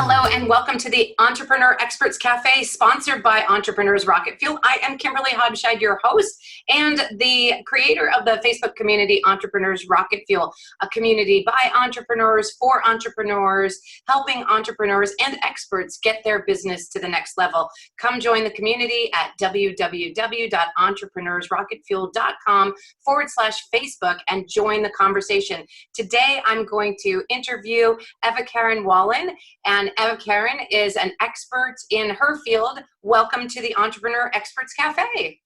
Hello and welcome to the Entrepreneur Experts Cafe, sponsored by Entrepreneurs Rocket Fuel. I am Kimberly Hodgscheid, your host and the creator of the Facebook community Entrepreneurs Rocket Fuel, a community by entrepreneurs for entrepreneurs, helping entrepreneurs and experts get their business to the next level. Come join the community at www.entrepreneursrocketfuel.com/Facebook and join the conversation. Today, I'm going to interview Evakerin Wallin, and Evakarin is an expert in her field. Welcome to the Entrepreneur Experts Cafe.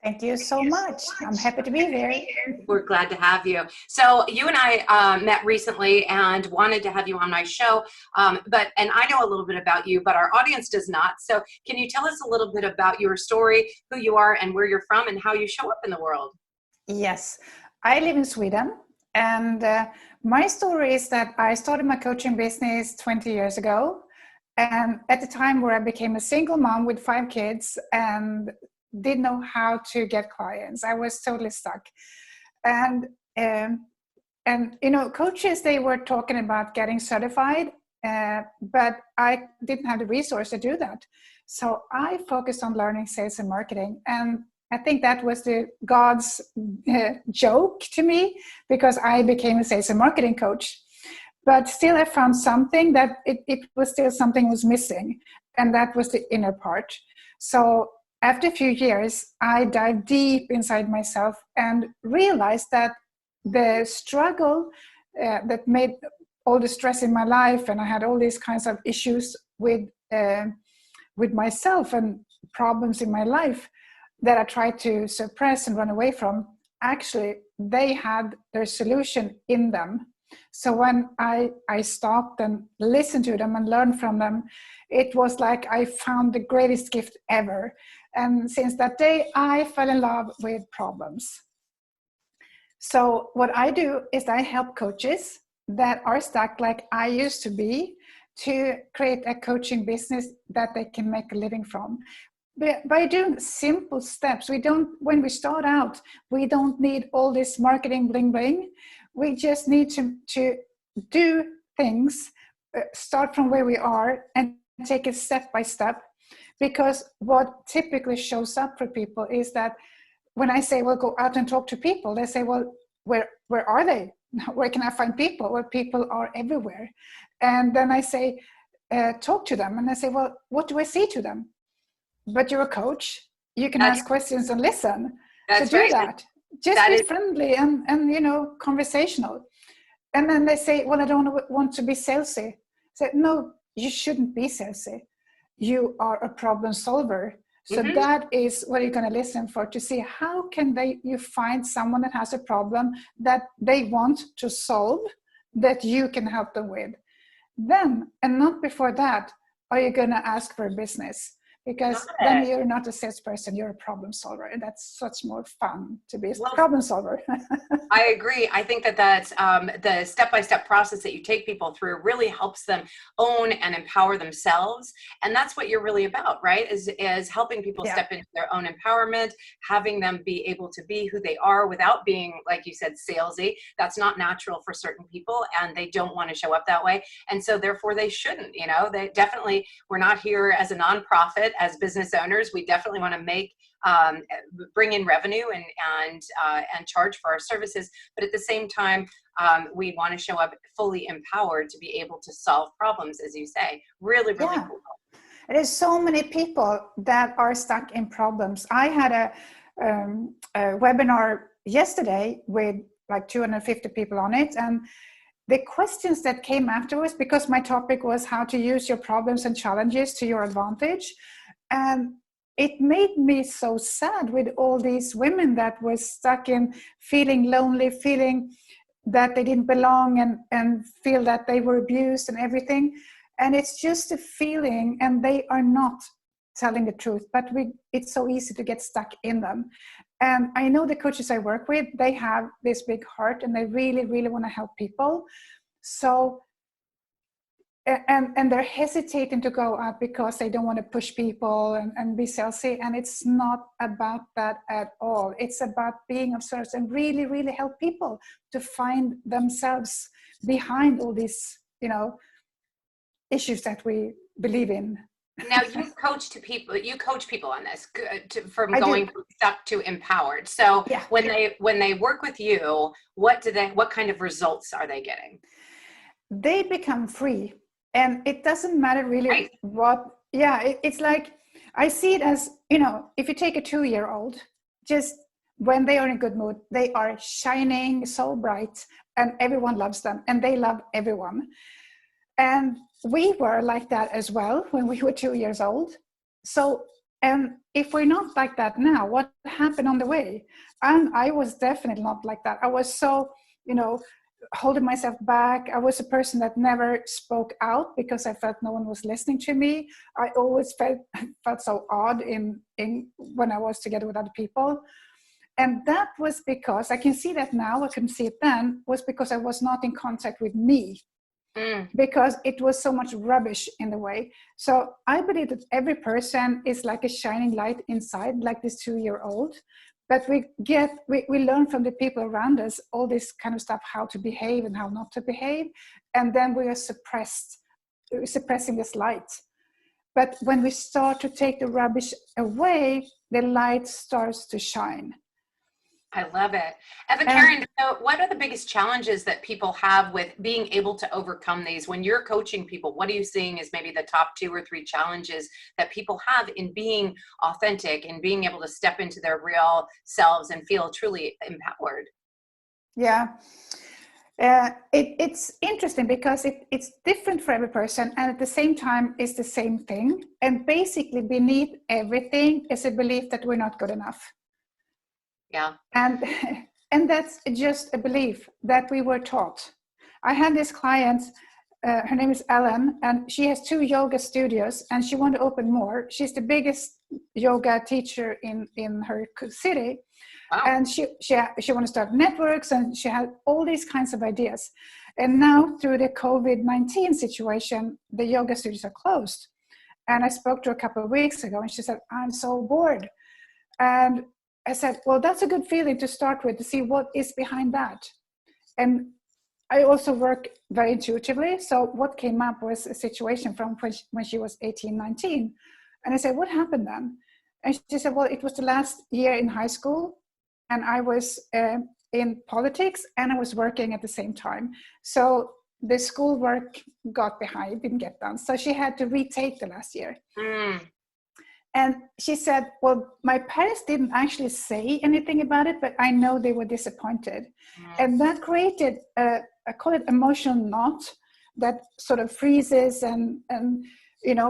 Thank you so much. I'm happy to be here. We're glad to have you. So you and I met recently and wanted to have you on my show, and I know a little bit about you, but our audience does not. So can you tell us a little bit about your story, who you are and where you're from and how you show up in the world? Yes, I live in Sweden, and my story is that I started my coaching business 20 years ago. And at the time where I became a single mom with 5 kids and didn't know how to get clients, I was totally stuck. And you know, coaches, they were talking about getting certified, but I didn't have the resource to do that. So I focused on learning sales and marketing, and I think that was God's joke to me, because I became a sales and marketing coach. But still I found something that it was still something was missing, and that was the inner part. So after a few years, I dived deep inside myself and realized that the struggle that made all the stress in my life, and I had all these kinds of issues with myself and problems in my life that I tried to suppress and run away from, actually, they had their solution in them. So when I stopped and listened to them and learned from them, it was like I found the greatest gift ever. And since that day, I fell in love with problems. So what I do is I help coaches that are stuck like I used to be to create a coaching business that they can make a living from. By doing simple steps, when we start out, we don't need all this marketing bling bling. We just need to do things, start from where we are and take it step by step. Because what typically shows up for people is that when I say, well, go out and talk to people, they say, well, where are they? Where can I find people? Well, people are everywhere. And then I say, talk to them. And I say, well, what do I say to them? But you're a coach. You can ask questions and listen. That's so do right. that. Just be friendly and you know, conversational. And then they say, well, I don't want to be salesy. I say, no, you shouldn't be salesy. You are a problem solver. So that is what you're going to listen for, to see how can you find someone that has a problem that they want to solve, that you can help them with. Then, and not before that, are you going to ask for a business? Because then you're not a salesperson, you're a problem solver. And that's such more fun to be a problem solver. I agree. I think that the step-by-step process that you take people through really helps them own and empower themselves. And that's what you're really about, right? Is helping people step into their own empowerment, having them be able to be who they are without being, like you said, salesy. That's not natural for certain people, and they don't want to show up that way. And so therefore they shouldn't, you know, they definitely, we're not here as a nonprofit, as business owners. We definitely want to bring in revenue and charge for our services, but at the same time, we want to show up fully empowered to be able to solve problems, as you say. Really cool. There's so many people that are stuck in problems. I had a webinar yesterday with like 250 people on it, and the questions that came afterwards, because my topic was how to use your problems and challenges to your advantage, and it made me so sad with all these women that were stuck in feeling lonely, feeling that they didn't belong, and feel that they were abused and everything. And it's just a feeling, and they are not telling the truth, but it's so easy to get stuck in them. And I know the coaches I work with, they have this big heart and they really, really want to help people. So and they're hesitating to go out because they don't want to push people and be salesy. And it's not about that at all. It's about being of service and really, really help people to find themselves behind all these, issues that we believe in. Now you coach people on this from I going do. from stuck to empowered. So Yeah. when they work with you, what kind of results are they getting? They become free, and it doesn't matter really Right. it's like, I see it as, if you take a 2-year-old, just when they are in a good mood, they are shining so bright, and everyone loves them, and they love everyone. And we were like that as well when we were 2 years old. So, and if we're not like that now, what happened on the way? And I was definitely not like that. I was so, holding myself back. I was a person that never spoke out because I felt no one was listening to me. I always felt so odd in when I was together with other people. And that was because, I can see that now, I couldn't see it then, was because I was not in contact with me. Because it was so much rubbish in the way. So I believe that every person is like a shining light inside, like this 2-year-old. But we learn from the people around us all this kind of stuff, how to behave and how not to behave. And then we are suppressing this light. But when we start to take the rubbish away, the light starts to shine. I love it. Evakarin, so what are the biggest challenges that people have with being able to overcome these? When you're coaching people, what are you seeing as maybe the top 2 or 3 challenges that people have in being authentic and being able to step into their real selves and feel truly empowered? Yeah. It's interesting because it's different for every person, and at the same time it's the same thing. And basically beneath everything is a belief that we're not good enough. Yeah. And that's just a belief that we were taught. I had this client, her name is Ellen, and she has 2 yoga studios, and she wanted to open more. She's the biggest yoga teacher in her city. Wow. And she wanted to start networks, and she had all these kinds of ideas. And now through the COVID-19 situation, the yoga studios are closed. And I spoke to her a couple of weeks ago, and she said, I'm so bored. And I said, well, that's a good feeling to start with, to see what is behind that. And I also work very intuitively. So what came up was a situation from when she was 18, 19. And I said, what happened then? And she said, well, it was the last year in high school, and I was in politics, and I was working at the same time. So the schoolwork got behind, didn't get done. So she had to retake the last year. And she said, well, my parents didn't actually say anything about it, but I know they were disappointed. And that created I call it emotional knot that sort of freezes and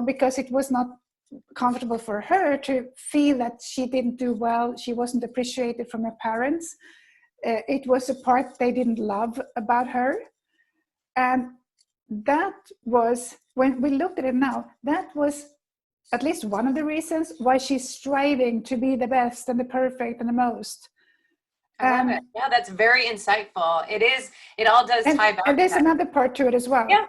because it was not comfortable for her to feel that she didn't do well. She wasn't appreciated from her parents. It was a part they didn't love about her. And that was, when we looked at it now, that was at least one of the reasons why she's striving to be the best and the perfect and the most. I love it. Yeah, that's very insightful. It all does tie back. And there's another part to it as well. Yeah.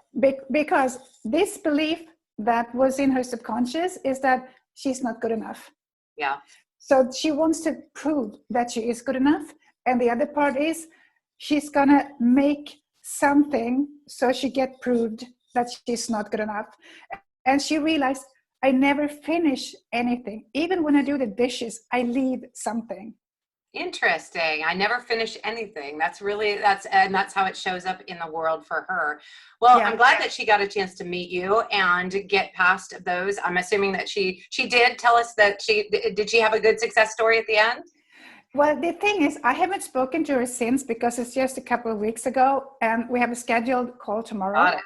Because this belief that was in her subconscious is that she's not good enough. Yeah. So she wants to prove that she is good enough. And the other part is she's gonna make something so she get proved that she's not good enough. And she realized, I never finish anything. Even when I do the dishes, I leave something. Interesting. I never finish anything. That's how it shows up in the world for her. Well, yeah. I'm glad that she got a chance to meet you and get past those. I'm assuming that she did tell us that did she have a good success story at the end? Well, the thing is, I haven't spoken to her since because it's just a couple of weeks ago, and we have a scheduled call tomorrow. Got it.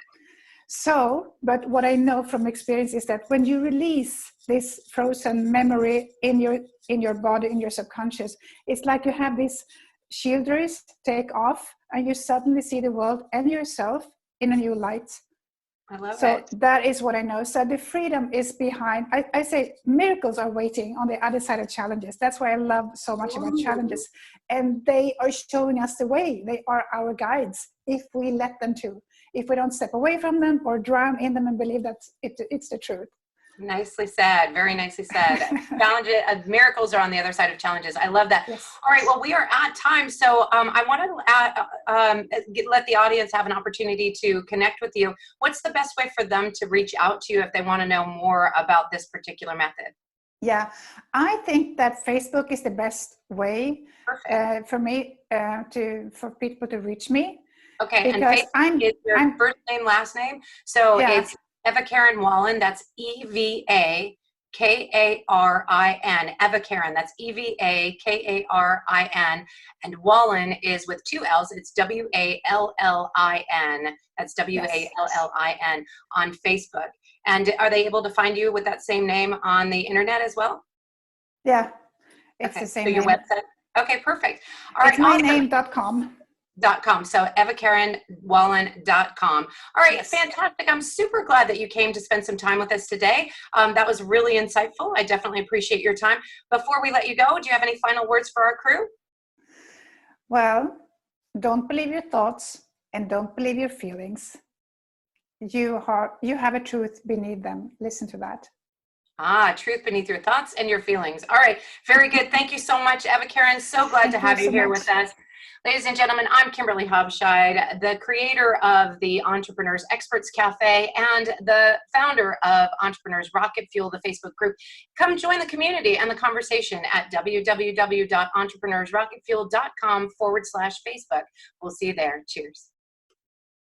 So, but what I know from experience is that when you release this frozen memory in your body, in your subconscious, it's like you have these shielders take off, and you suddenly see the world and yourself in a new light. I love it. So that is what I know. So the freedom is behind. I say miracles are waiting on the other side of challenges. That's why I love so much about challenges. And they are showing us the way. They are our guides if we let them to. If we don't step away from them or drown in them and believe that it's the truth. Nicely said. Very nicely said. Challenges, miracles are on the other side of challenges. I love that. Yes. All right. Well, we are at time, so I want to let the audience have an opportunity to connect with you. What's the best way for them to reach out to you if they want to know more about this particular method? Yeah, I think that Facebook is the best way for me for people to reach me. Okay, and Because Facebook is your first name, last name. So yeah. it's Evakarin Wallin. That's Evakarin. Evakarin. That's Evakarin. And Wallin is with two L's. It's Wallin. That's Wallin on Facebook. And are they able to find you with that same name on the internet as well? Yeah, it's okay. the same so your name. website. Okay, perfect. All it's right, myname.com. .com. So evakarinwallin.com. All right, yes. Fantastic. I'm super glad that you came to spend some time with us today. That was really insightful. I definitely appreciate your time. Before we let you go, do you have any final words for our crew? Well, don't believe your thoughts and don't believe your feelings. You have a truth beneath them. Listen to that. Truth beneath your thoughts and your feelings. All right, very good. Thank you so much, Evakarin. So glad to have you here with us. Ladies and gentlemen, I'm Kimberly Hobscheid, the creator of the Entrepreneurs Experts Cafe and the founder of Entrepreneurs Rocket Fuel, the Facebook group. Come join the community and the conversation at www.entrepreneursrocketfuel.com/Facebook. We'll see you there. Cheers.